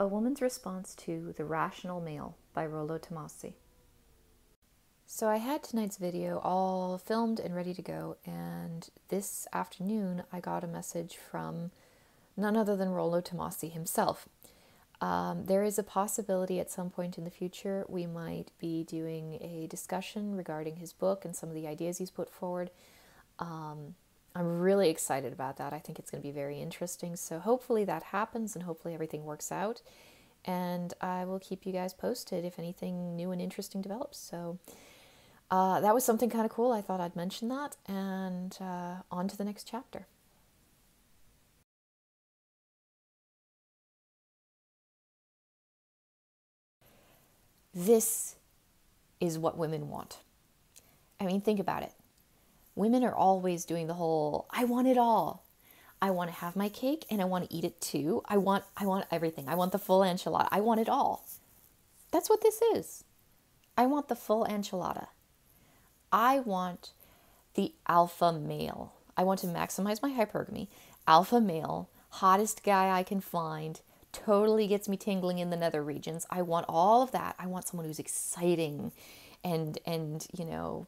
A Woman's Response to The Rational Male by Rollo Tomassi. So I had tonight's video all filmed and ready to go, and this afternoon I got a message from none other than Rollo Tomassi himself. There is a possibility at some point in the future we might be doing a discussion regarding his book and some of the ideas he's put forward. I'm really excited about that. I think it's going to be very interesting. So hopefully that happens and hopefully everything works out. And I will keep you guys posted if anything new and interesting develops. So that was something kind of cool. I thought I'd mention that. And on to the next chapter. This is what women want. I mean, think about it. Women are always doing the whole, I want it all. I want to have my cake and I want to eat it too. I want everything. I want the full enchilada. I want it all. That's what this is. I want the full enchilada. I want the alpha male. I want to maximize my hypergamy. Alpha male, hottest guy I can find, totally gets me tingling in the nether regions. I want all of that. I want someone who's exciting and you know,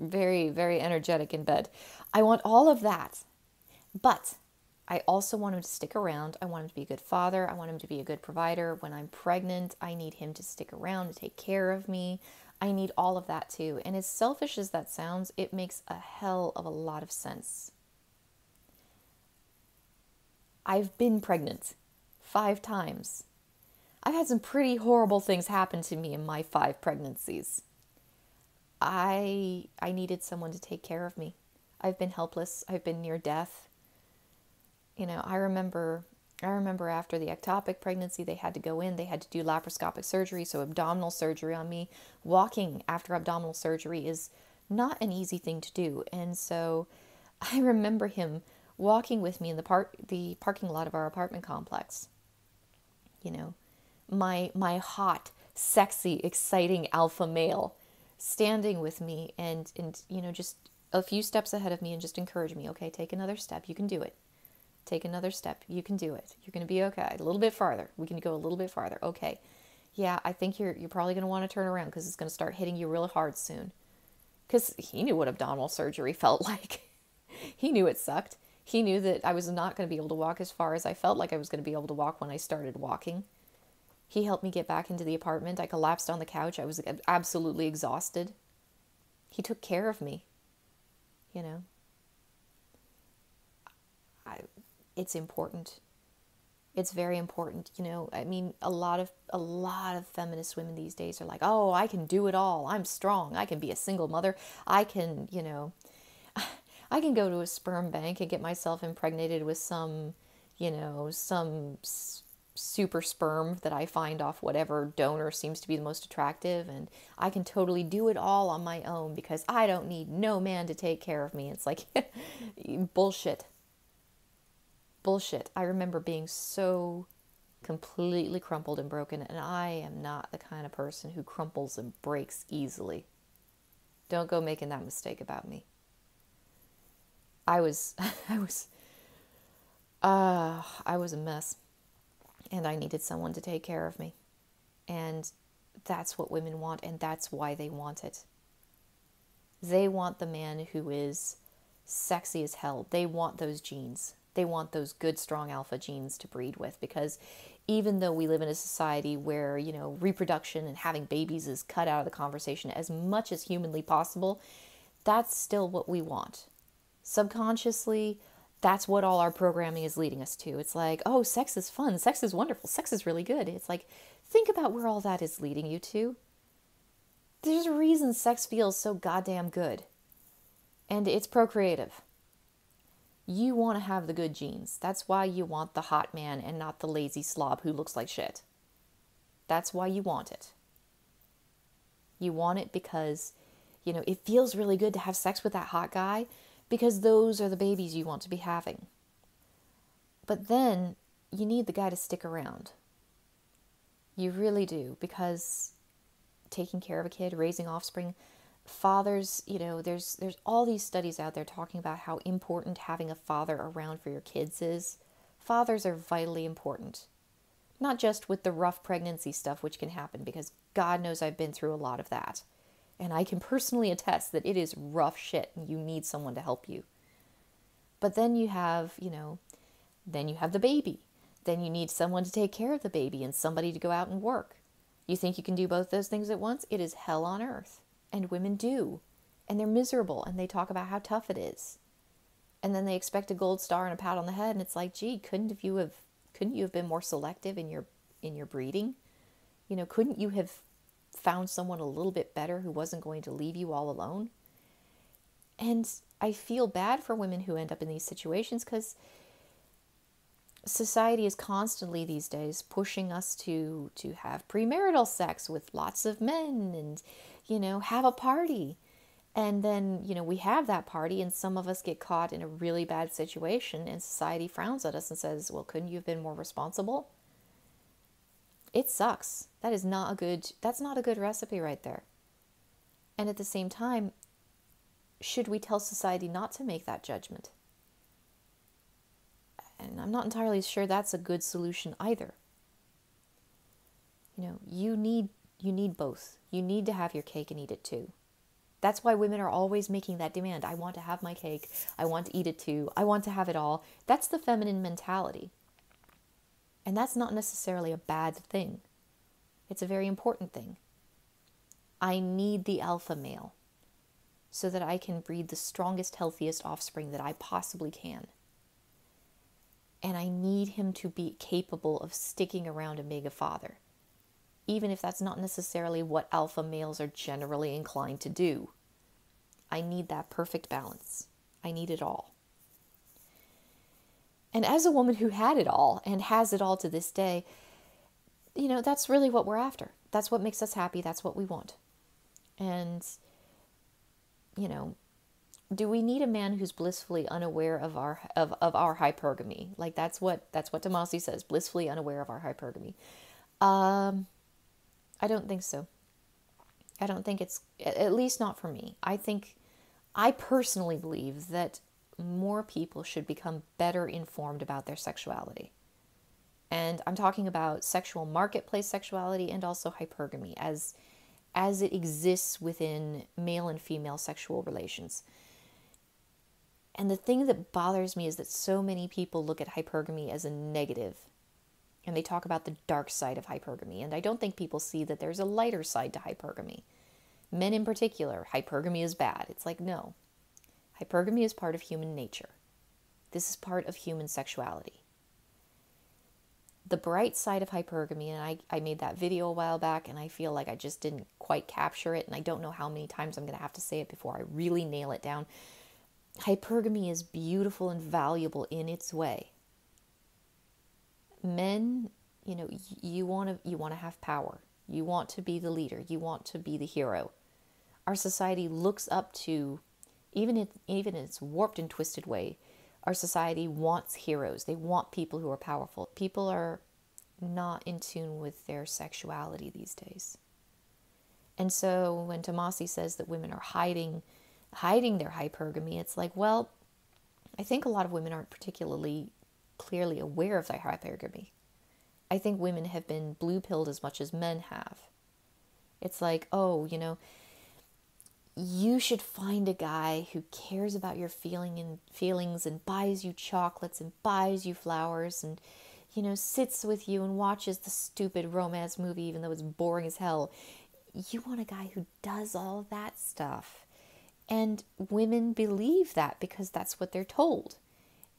very, very energetic in bed. I want all of that. But I also want him to stick around. I want him to be a good father. I want him to be a good provider. When I'm pregnant, I need him to stick around, to take care of me. I need all of that too. And as selfish as that sounds, it makes a hell of a lot of sense. I've been pregnant 5 times. I've had some pretty horrible things happen to me in my 5 pregnancies. I needed someone to take care of me. I've been helpless. I've been near death. You know, I remember after the ectopic pregnancy, they had to go in, they had to do laparoscopic surgery, so abdominal surgery on me. Walking after abdominal surgery is not an easy thing to do. And so I remember him walking with me in the parking lot of our apartment complex. You know, my hot, sexy, exciting alpha male standing with me and you know, just a few steps ahead of me and just encourage me. Okay, take another step. You can do it. Take another step. You can do it. You're going to be okay. A little bit farther. We can go a little bit farther. Okay. Yeah, I think you're probably going to want to turn around because it's going to start hitting you really hard soon. Because he knew what abdominal surgery felt like. He knew it sucked. He knew that I was not going to be able to walk as far as I felt like I was going to be able to walk when I started walking. He helped me get back into the apartment. I collapsed on the couch. I was absolutely exhausted. He took care of me. You know. It's important. It's very important. You know, I mean, a lot of feminist women these days are like, oh, I can do it all. I'm strong. I can be a single mother. I can, you know, I can go to a sperm bank and get myself impregnated with some, you know, some super sperm that I find off whatever donor seems to be the most attractive, and I can totally do it all on my own because I don't need no man to take care of me. It's like bullshit. Bullshit. I remember being so completely crumpled and broken, and I am not the kind of person who crumples and breaks easily. Don't go making that mistake about me. I was a mess, and I needed someone to take care of me. And that's what women want, and that's why they want it. They want the man who is sexy as hell. They want those genes. They want those good, strong alpha genes to breed with, because even though we live in a society where, you know, reproduction and having babies is cut out of the conversation as much as humanly possible, that's still what we want. Subconsciously, that's what all our programming is leading us to. It's like, oh, sex is fun. Sex is wonderful. Sex is really good. It's like, think about where all that is leading you to. There's a reason sex feels so goddamn good. And it's procreative. You want to have the good genes. That's why you want the hot man and not the lazy slob who looks like shit. That's why you want it. You want it because, you know, it feels really good to have sex with that hot guy because those are the babies you want to be having. But then you need the guy to stick around. You really do, because taking care of a kid, raising offspring, fathers, you know, there's all these studies out there talking about how important having a father around for your kids is. Fathers are vitally important. Not just with the rough pregnancy stuff, which can happen, because God knows I've been through a lot of that. And I can personally attest that it is rough shit and you need someone to help you. But then you have, then you have the baby. Then you need someone to take care of the baby and somebody to go out and work. You think you can do both those things at once? It is hell on earth. And women do. And they're miserable and they talk about how tough it is. And then they expect a gold star and a pat on the head, and it's like, gee, couldn't you have been more selective in your breeding? Couldn't you have found someone a little bit better who wasn't going to leave you all alone? And I feel bad for women who end up in these situations, because society is constantly these days pushing us to have premarital sex with lots of men and, have a party. And then, we have that party and some of us get caught in a really bad situation and society frowns at us and says, well, couldn't you have been more responsible? It sucks. That's not a good recipe right there. And at the same time, should we tell society not to make that judgment? And I'm not entirely sure that's a good solution either. You need both. You need to have your cake and eat it too. That's why women are always making that demand. I want to have my cake. I want to eat it too. I want to have it all. That's the feminine mentality. And that's not necessarily a bad thing. It's a very important thing. I need the alpha male so that I can breed the strongest, healthiest offspring that I possibly can. And I need him to be capable of sticking around a mega father, even if that's not necessarily what alpha males are generally inclined to do. I need that perfect balance. I need it all. And as a woman who had it all and has it all to this day, that's really what we're after. That's what makes us happy. That's what we want. And, do we need a man who's blissfully unaware of our hypergamy? Like that's what Tomassi says, blissfully unaware of our hypergamy. I don't think so. I don't think it's, at least not for me. I personally believe that more people should become better informed about their sexuality. And I'm talking about sexual marketplace sexuality and also hypergamy as it exists within male and female sexual relations. And the thing that bothers me is that so many people look at hypergamy as a negative. And they talk about the dark side of hypergamy. And I don't think people see that there's a lighter side to hypergamy. Men in particular, hypergamy is bad. It's like, no. Hypergamy is part of human nature. This is part of human sexuality. The bright side of hypergamy, and I made that video a while back, and I feel like I just didn't quite capture it, and I don't know how many times I'm going to have to say it before I really nail it down. Hypergamy is beautiful and valuable in its way. Men, you want to have power. You want to be the leader. You want to be the hero. Our society looks up to, even in its warped and twisted way, our society wants heroes. They want people who are powerful. People are not in tune with their sexuality these days. And so when Tomassi says that women are hiding their hypergamy, it's like, well, I think a lot of women aren't particularly clearly aware of their hypergamy. I think women have been blue-pilled as much as men have. It's like, you should find a guy who cares about your feelings and buys you chocolates and buys you flowers and, sits with you and watches the stupid romance movie even though it's boring as hell. You want a guy who does all that stuff. And women believe that because that's what they're told.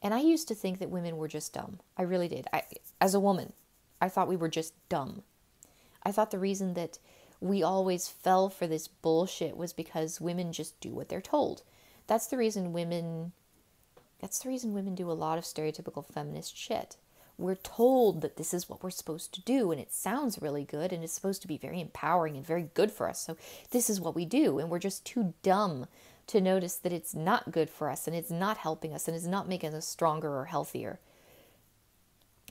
And I used to think that women were just dumb. I really did. As a woman, I thought we were just dumb. I thought the reason that we always fell for this bullshit was because women just do what they're told. That's the reason women do a lot of stereotypical feminist shit. We're told that this is what we're supposed to do, and it sounds really good, and it's supposed to be very empowering and very good for us. So this is what we do, and we're just too dumb to notice that it's not good for us, and it's not helping us, and it's not making us stronger or healthier.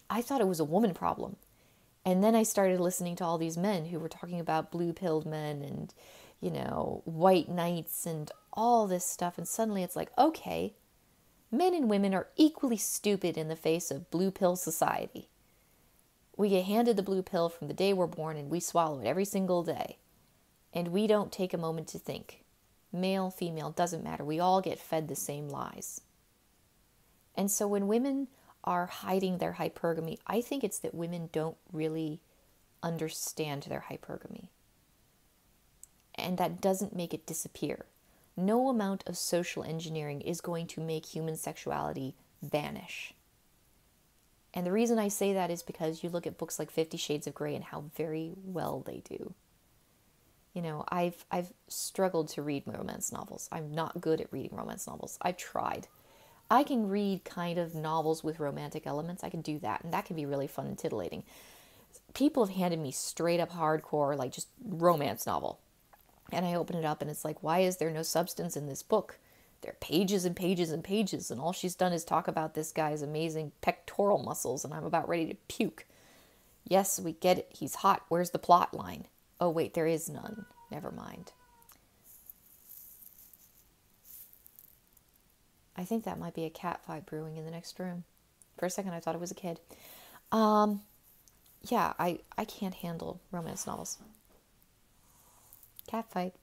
I thought it was a woman problem. And then I started listening to all these men who were talking about blue-pilled men and, white knights and all this stuff. And suddenly it's like, okay, men and women are equally stupid in the face of blue pill society. We get handed the blue pill from the day we're born and we swallow it every single day. And we don't take a moment to think. Male, female, doesn't matter. We all get fed the same lies. And so when women are hiding their hypergamy, I think it's that women don't really understand their hypergamy. And that doesn't make it disappear. No amount of social engineering is going to make human sexuality vanish. And the reason I say that is because you look at books like 50 Shades of Grey and how very well they do. You know, I've struggled to read romance novels. I'm not good at reading romance novels. I've tried. I can read kind of novels with romantic elements. I can do that, and that can be really fun and titillating. People have handed me straight up hardcore, like just romance novel. And I open it up and it's like, why is there no substance in this book? There are pages and pages and pages, and all she's done is talk about this guy's amazing pectoral muscles, and I'm about ready to puke. Yes, we get it. He's hot. Where's the plot line? Oh, wait, there is none. Never mind. I think that might be a cat fight brewing in the next room. For a second, I thought it was a kid. Yeah, I can't handle romance novels. Cat fight.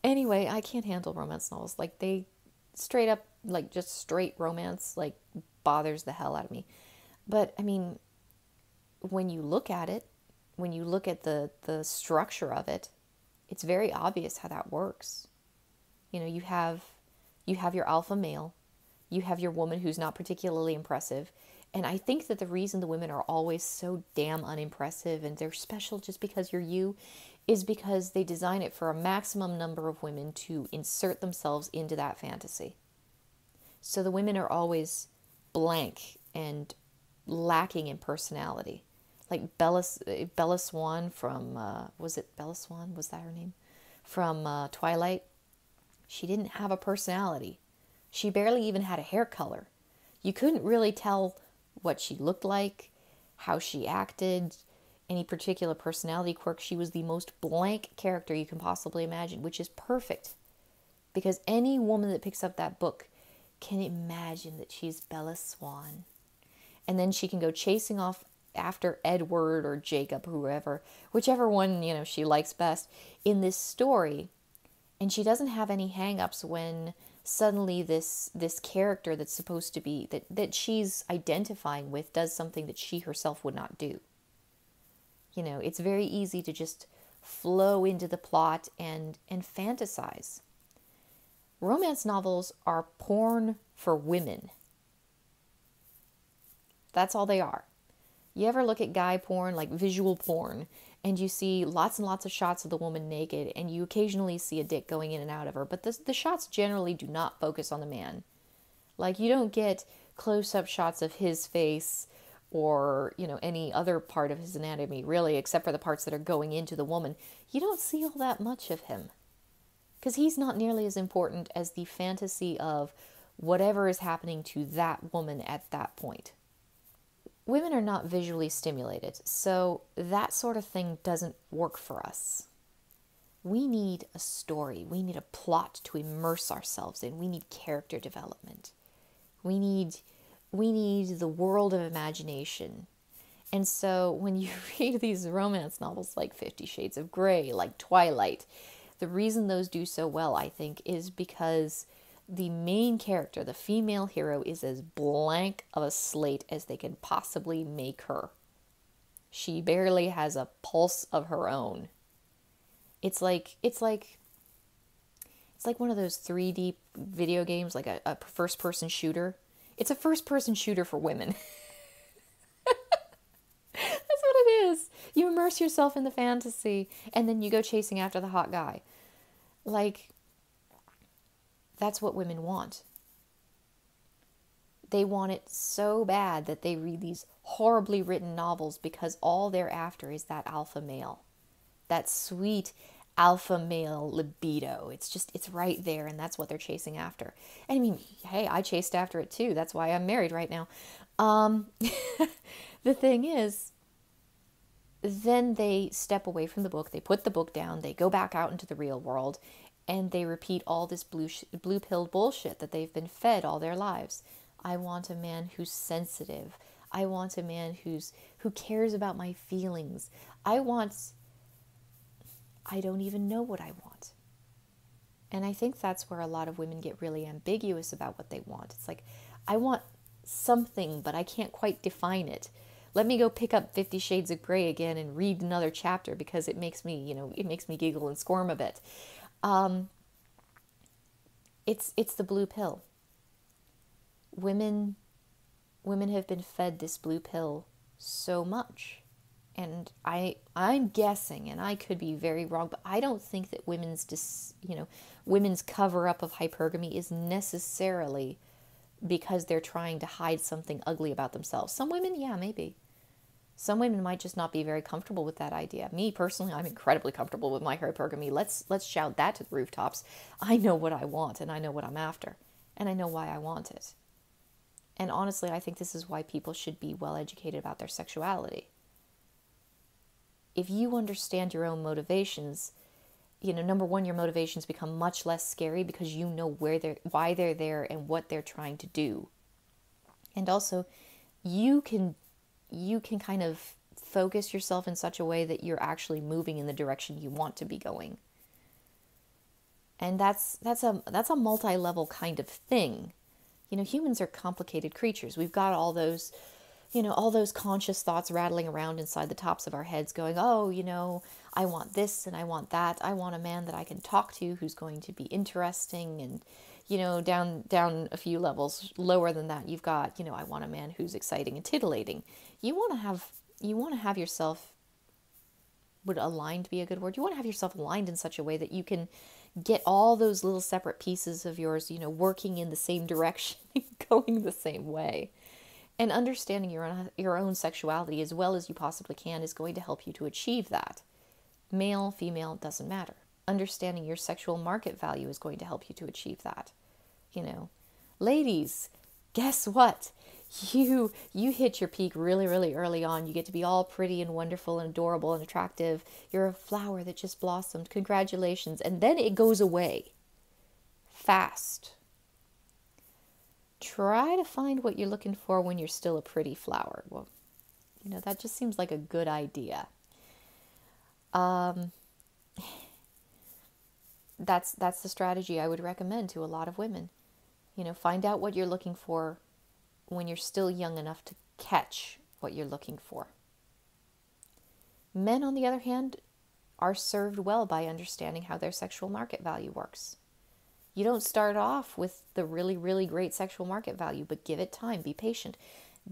Anyway, I can't handle romance novels. Like, they straight up, like, just straight romance, like, bothers the hell out of me. But, I mean, when you look at it, when you look at the structure of it, it's very obvious how that works. You know, you have your alpha male, you have your woman who's not particularly impressive, and I think that the reason the women are always so damn unimpressive and they're special just because you're you is because they design it for a maximum number of women to insert themselves into that fantasy. So the women are always blank and lacking in personality. Like Bella Swan from, was it Bella Swan? Was that her name? From Twilight. She didn't have a personality. She barely even had a hair color. You couldn't really tell what she looked like, how she acted, any particular personality quirk. She was the most blank character you can possibly imagine, which is perfect. Because any woman that picks up that book can imagine that she's Bella Swan. And then she can go chasing off after Edward or Jacob, whoever, whichever one, you know, she likes best in this story. And she doesn't have any hang-ups when suddenly this character that's supposed to be, that she's identifying with, does something that she herself would not do. You know, it's very easy to just flow into the plot and fantasize. Romance novels are porn for women. That's all they are. You ever look at guy porn, like visual porn, and you see lots and lots of shots of the woman naked, and you occasionally see a dick going in and out of her, but the shots generally do not focus on the man. Like, you don't get close-up shots of his face or, you know, any other part of his anatomy, really, except for the parts that are going into the woman. You don't see all that much of him, because he's not nearly as important as the fantasy of whatever is happening to that woman at that point. Women are not visually stimulated, so that sort of thing doesn't work for us. We need a story. We need a plot to immerse ourselves in. We need character development. We need the world of imagination. And so when you read these romance novels like 50 Shades of Grey, like Twilight, the reason those do so well, I think, is because the main character, the female hero, is as blank of a slate as they can possibly make her. She barely has a pulse of her own. It's like one of those 3D video games, like a first-person shooter. It's a first-person shooter for women. That's what it is. You immerse yourself in the fantasy, and then you go chasing after the hot guy. Like, that's what women want. They want it so bad that they read these horribly written novels because all they're after is that alpha male. That sweet alpha male libido. It's right there, and that's what they're chasing after. And I mean, hey, I chased after it too. That's why I'm married right now. The thing is, then they step away from the book, they put the book down, they go back out into the real world, and they repeat all this blue-pilled bullshit that they've been fed all their lives. I want a man who's sensitive. I want a man who cares about my feelings. I don't even know what I want. And I think that's where a lot of women get really ambiguous about what they want. It's like, I want something, but I can't quite define it. Let me go pick up 50 Shades of Grey again and read another chapter because it makes me, it makes me giggle and squirm a bit. It's the blue pill. Women have been fed this blue pill so much. And I'm guessing, and I could be very wrong, but I don't think that women's cover up of hypergamy is necessarily because they're trying to hide something ugly about themselves. Some women, yeah, maybe. Some women might just not be very comfortable with that idea. Me personally, I'm incredibly comfortable with my hypergamy. Let's shout that to the rooftops. I know what I want, and I know what I'm after, and I know why I want it. And honestly, I think this is why people should be well educated about their sexuality. If you understand your own motivations, number one, your motivations become much less scary because you know why they're there and what they're trying to do. And also, you can kind of focus yourself in such a way that you're actually moving in the direction you want to be going. And that's a multi-level kind of thing. Humans are complicated creatures. We've got all those conscious thoughts rattling around inside the tops of our heads going, I want this and I want that. I want a man that I can talk to who's going to be interesting. And, down a few levels lower than that, you've got, I want a man who's exciting and titillating. You want to have yourself, would aligned be a good word? You want to have yourself aligned in such a way that you can get all those little separate pieces of yours, working in the same direction, going the same way. And understanding your own sexuality as well as you possibly can is going to help you to achieve that. Male, female, doesn't matter. Understanding your sexual market value is going to help you to achieve that. Ladies, guess what? You hit your peak really, really early on. You get to be all pretty and wonderful and adorable and attractive. You're a flower that just blossomed. Congratulations. And then it goes away. Fast. Try to find what you're looking for when you're still a pretty flower. Well, that just seems like a good idea. That's the strategy I would recommend to a lot of women. Find out what you're looking for when you're still young enough to catch what you're looking for. Men, on the other hand, are served well by understanding how their sexual market value works. You don't start off with the really, really great sexual market value, but give it time, be patient,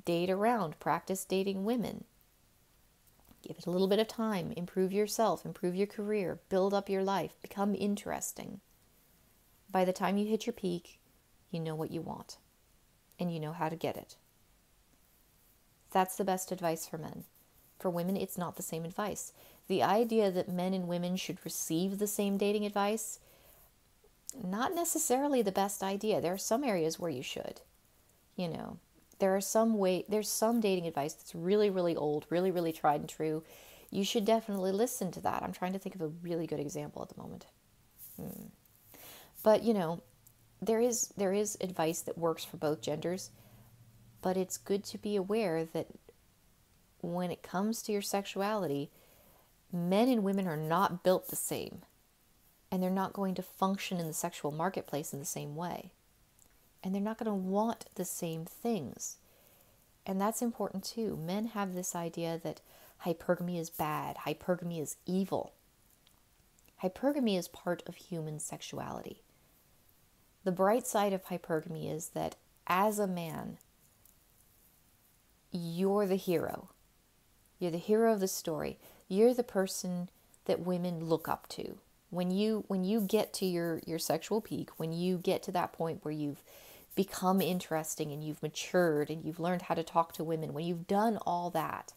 date around, practice dating women. Give it a little bit of time, improve yourself, improve your career, build up your life, become interesting. By the time you hit your peak, you know what you want, and you know how to get it. That's the best advice for men. For women, it's not the same advice. The idea that men and women should receive the same dating advice, not necessarily the best idea. There are some areas where you should. There's some dating advice that's really, really old, really, really tried and true. You should definitely listen to that. I'm trying to think of a really good example at the moment. But, there is advice that works for both genders, but it's good to be aware that when it comes to your sexuality, men and women are not built the same. And they're not going to function in the sexual marketplace in the same way. And they're not going to want the same things. And that's important too. Men have this idea that hypergamy is bad, hypergamy is evil. Hypergamy is part of human sexuality. The bright side of hypergamy is that as a man, you're the hero. You're the hero of the story. You're the person that women look up to. When you get to your sexual peak, when you get to that point where you've become interesting and you've matured and you've learned how to talk to women, when you've done all that,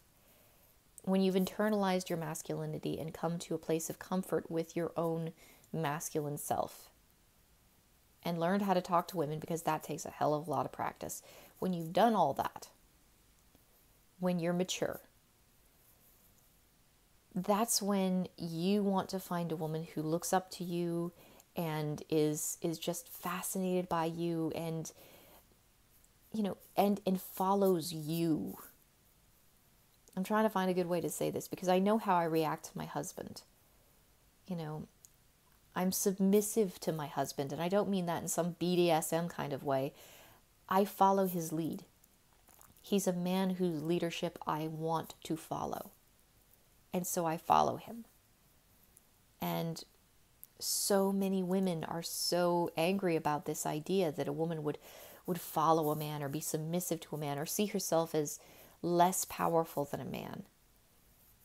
when you've internalized your masculinity and come to a place of comfort with your own masculine self and learned how to talk to women, because that takes a hell of a lot of practice. When you've done all that, when you're mature, that's when you want to find a woman who looks up to you and is just fascinated by you and, and follows you. I'm trying to find a good way to say this because I know how I react to my husband. You know, I'm submissive to my husband, and I don't mean that in some BDSM kind of way. I follow his lead. He's a man whose leadership I want to follow. And so I follow him. And so many women are so angry about this idea that a woman would follow a man or be submissive to a man or see herself as less powerful than a man.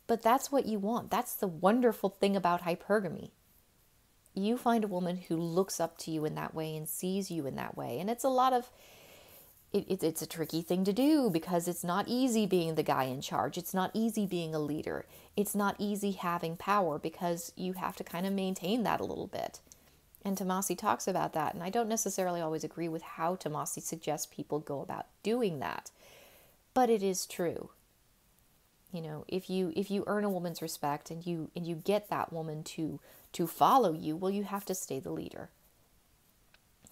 But that's what you want. That's the wonderful thing about hypergamy. You find a woman who looks up to you in that way and sees you in that way. And it's a lot of, it's a tricky thing to do because it's not easy being the guy in charge. It's not easy being a leader. It's not easy having power because you have to kind of maintain that a little bit. And Tomassi talks about that. And I don't necessarily always agree with how Tomassi suggests people go about doing that. But it is true. You know, if you earn a woman's respect and you get that woman to follow you, well, you have to stay the leader.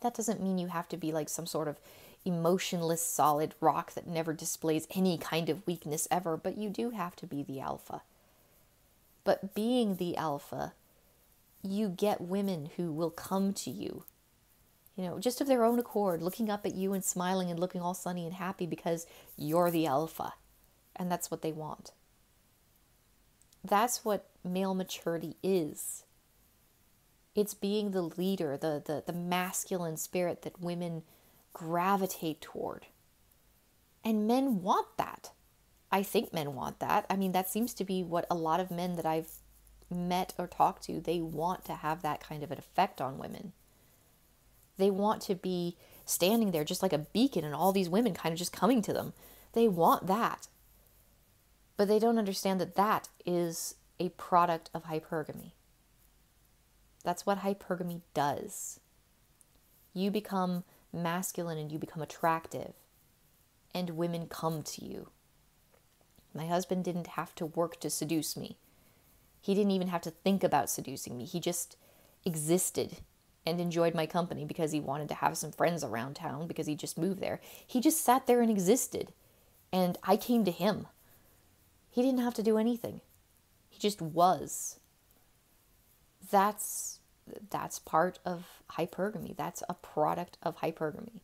That doesn't mean you have to be like some sort of emotionless solid rock that never displays any kind of weakness ever, but you do have to be the alpha. But being the alpha, you get women who will come to you, you know, just of their own accord, looking up at you and smiling and looking all sunny and happy because you're the alpha. And that's what they want. That's what male maturity is. It's being the leader, the masculine spirit that women gravitate toward. And men want that. I think men want that. I mean, that seems to be what a lot of men that I've met or talked to, they want to have that kind of an effect on women. They want to be standing there just like a beacon and all these women kind of just coming to them. They want that. But they don't understand that that is a product of hypergamy. That's what hypergamy does. You become masculine and you become attractive, and women come to you. My husband didn't have to work to seduce me. He didn't even have to think about seducing me. He just existed and enjoyed my company because he wanted to have some friends around town because he just moved there. He just sat there and existed, and I came to him. He didn't have to do anything. He just was. That's part of hypergamy. That's a product of hypergamy.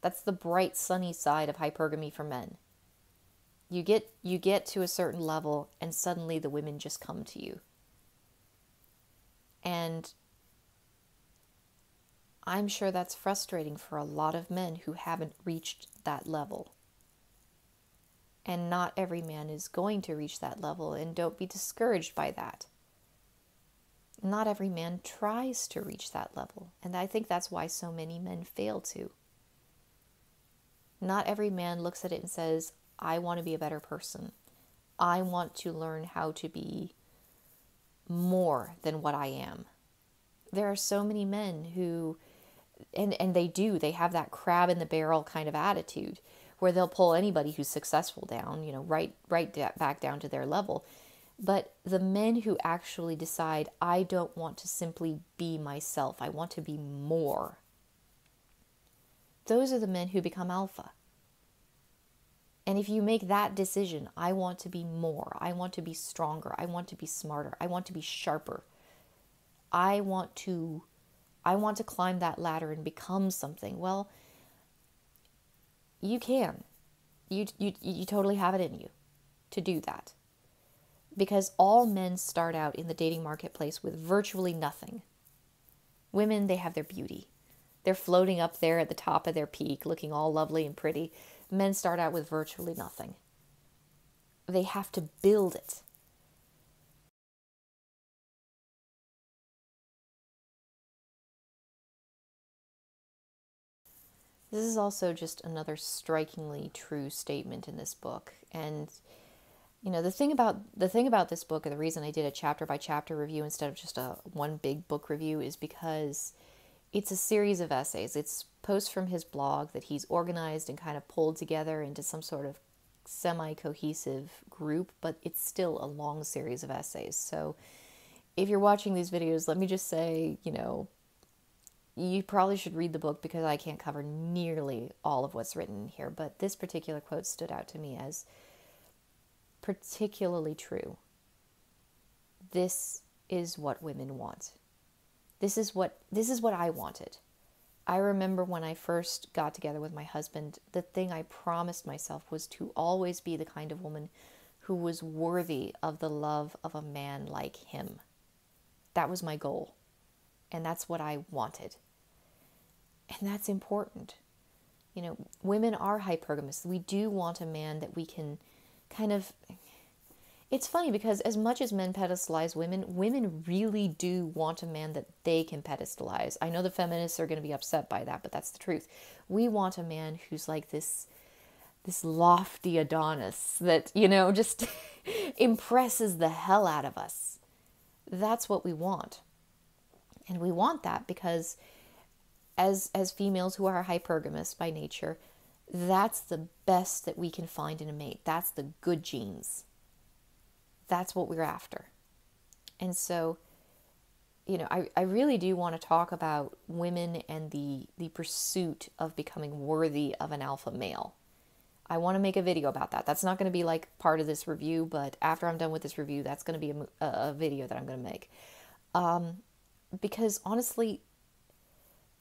That's the bright, sunny side of hypergamy for men. You get to a certain level, and suddenly the women just come to you. And I'm sure that's frustrating for a lot of men who haven't reached that level. And not every man is going to reach that level, and don't be discouraged by that. Not every man tries to reach that level, and I think that's why so many men fail to. Not every man looks at it and says, I want to be a better person. I want to learn how to be more than what I am. There are so many men who, and they have that crab in the barrel kind of attitude where they'll pull anybody who's successful down, you know, right back down to their level. But the men who actually decide, I don't want to simply be myself, I want to be more, those are the men who become alpha. And if you make that decision, I want to be more, I want to be stronger, I want to be smarter, I want to be sharper, I want to climb that ladder and become something, well, you can. You totally have it in you to do that. Because all men start out in the dating marketplace with virtually nothing. Women, they have their beauty. They're floating up there at the top of their peak, looking all lovely and pretty. Men start out with virtually nothing. They have to build it. This is also just another strikingly true statement in this book. And you know, the thing about this book, and the reason I did a chapter by chapter review instead of just a one big book review, is because it's a series of essays. It's posts from his blog that he's organized and kind of pulled together into some sort of semi-cohesive group, but it's still a long series of essays. So if you're watching these videos, let me just say, you know, you probably should read the book because I can't cover nearly all of what's written in here, but this particular quote stood out to me as particularly true. This is what women want. This is what I wanted. I remember when I first got together with my husband, the thing I promised myself was to always be the kind of woman who was worthy of the love of a man like him. That was my goal. And that's what I wanted. And that's important. You know, women are hypergamous. We do want a man that we can kind of... It's funny because as much as men pedestalize women, women really do want a man that they can pedestalize. I know the feminists are going to be upset by that, but that's the truth. We want a man who's like this lofty Adonis that, you know, just impresses the hell out of us. That's what we want. And we want that because as females who are hypergamous by nature, that's the best that we can find in a mate. That's the good genes. That's what we're after. And so, you know, I really do want to talk about women and the pursuit of becoming worthy of an alpha male. I want to make a video about that. That's not going to be like part of this review, but after I'm done with this review, that's going to be a video that I'm going to make. Because honestly,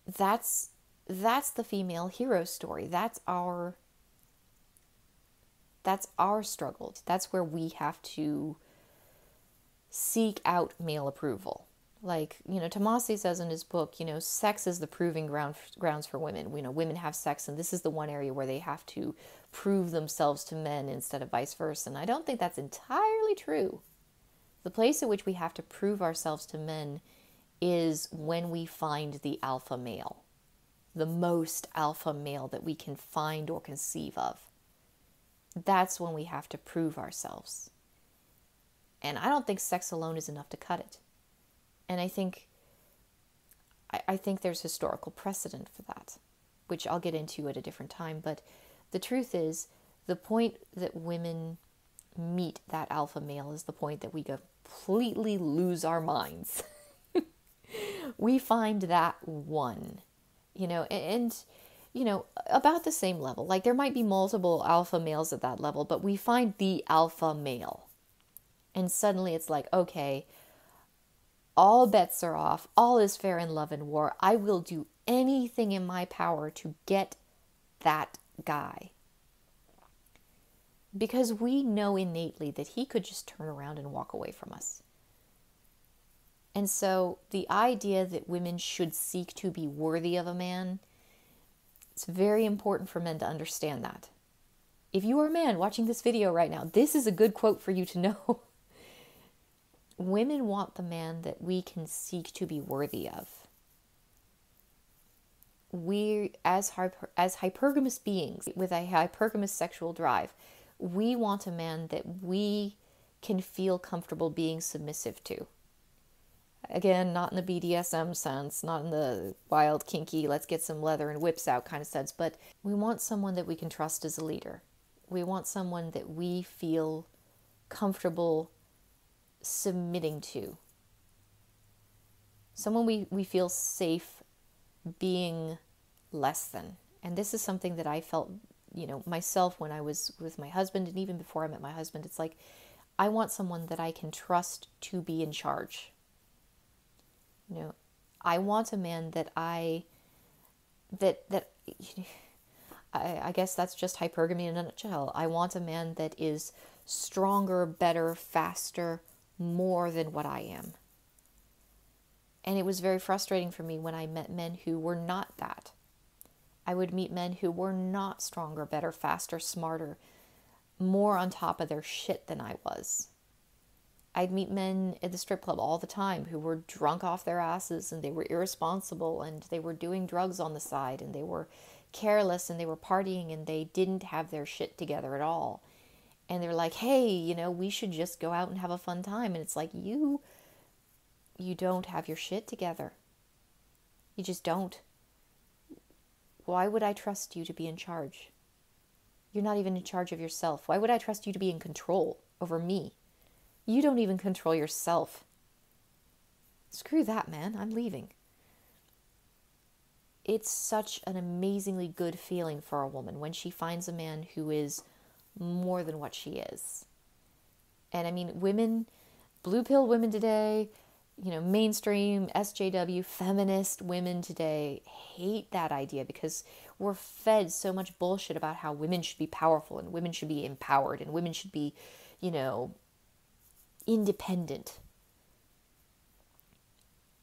that's the female hero story. That's our struggle. That's where we have to seek out male approval. Like, you know, Tomassi says in his book, you know, sex is the proving grounds for women. You know, women have sex, and this is the one area where they have to prove themselves to men instead of vice versa. And I don't think that's entirely true. The place at which we have to prove ourselves to men is when we find the alpha male, the most alpha male that we can find or conceive of. That's when we have to prove ourselves. And I don't think sex alone is enough to cut it. And I think there's historical precedent for that, which I'll get into at a different time. But the truth is, the point that women meet that alpha male is the point that we completely lose our minds. We find that one, you know, and you know, about the same level. Like, there might be multiple alpha males at that level, but we find the alpha male. And suddenly it's like, okay, all bets are off. All is fair in love and war. I will do anything in my power to get that guy. Because we know innately that he could just turn around and walk away from us. And so the idea that women should seek to be worthy of a man, it's very important for men to understand that. If you are a man watching this video right now, this is a good quote for you to know. Women want the man that we can seek to be worthy of. We, as hypergamous beings with a hypergamous sexual drive, we want a man that we can feel comfortable being submissive to. Again, not in the BDSM sense, not in the wild, kinky, let's get some leather and whips out kind of sense, but we want someone that we can trust as a leader. We want someone that we feel comfortable submitting to. Someone we feel safe being less than. And this is something that I felt, you know, myself when I was with my husband, and even before I met my husband. It's like, I want someone that I can trust to be in charge. You know, I want a man that I guess that's just hypergamy in a nutshell. I want a man that is stronger, better, faster, more than what I am. And it was very frustrating for me when I met men who were not that. I would meet men who were not stronger, better, faster, smarter, more on top of their shit than I was. I'd meet men at the strip club all the time who were drunk off their asses, and they were irresponsible, and they were doing drugs on the side, and they were careless, and they were partying, and they didn't have their shit together at all. And they were like, hey, you know, we should just go out and have a fun time. And it's like, you don't have your shit together. You just don't. Why would I trust you to be in charge? You're not even in charge of yourself. Why would I trust you to be in control over me? You don't even control yourself. Screw that, man. I'm leaving. it's such an amazingly good feeling for a woman when she finds a man who is more than what she is. And I mean, women, blue pill women today, mainstream, SJW, feminist women today hate that idea because we're fed so much bullshit about how women should be powerful and women should be empowered and women should be, independent.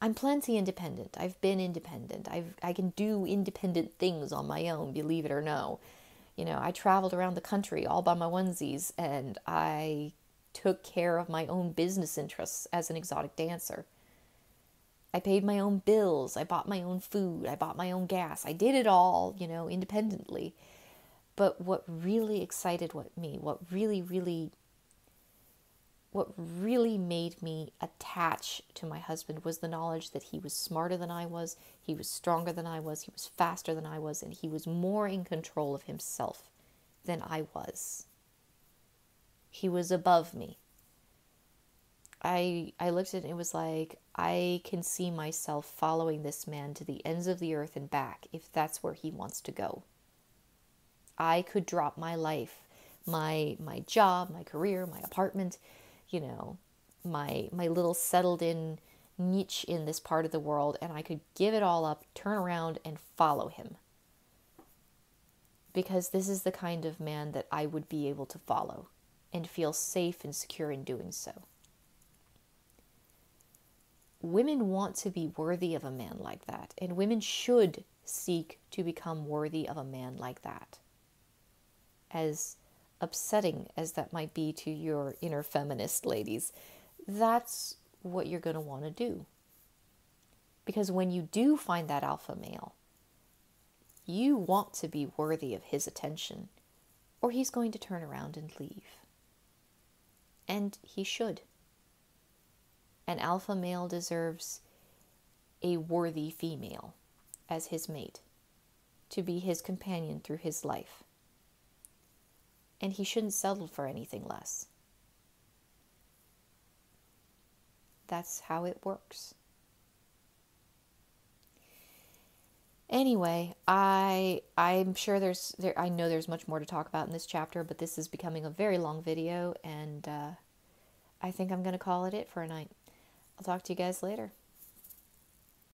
I'm plenty independent. I've been independent. I can do independent things on my own, believe it or no. I traveled around the country all by my onesies, and I took care of my own business interests as an exotic dancer. I paid my own bills. I bought my own food. I bought my own gas. I did it all, independently. But what really excited me, what really made me attach to my husband was the knowledge that he was smarter than I was, he was stronger than I was, he was faster than I was, and he was more in control of himself than I was. He was above me. I looked at it and it was like, I can see myself following this man to the ends of the earth and back if that's where he wants to go. I could drop my life, my job, my career, my apartment, my little settled in niche in this part of the world, and I could give it all up, turn around and follow him. Because this is the kind of man that I would be able to follow and feel safe and secure in doing so. Women want to be worthy of a man like that, and women should seek to become worthy of a man like that. As upsetting as that might be to your inner feminist ladies, that's what you're going to want to do. Because when you do find that alpha male, you want to be worthy of his attention, or he's going to turn around and leave. And he should. An alpha male deserves a worthy female as his mate, to be his companion through his life. And he shouldn't settle for anything less. That's how it works. Anyway, I'm sure I know there's much more to talk about in this chapter, but this is becoming a very long video, and I think I'm going to call it for a night. I'll talk to you guys later.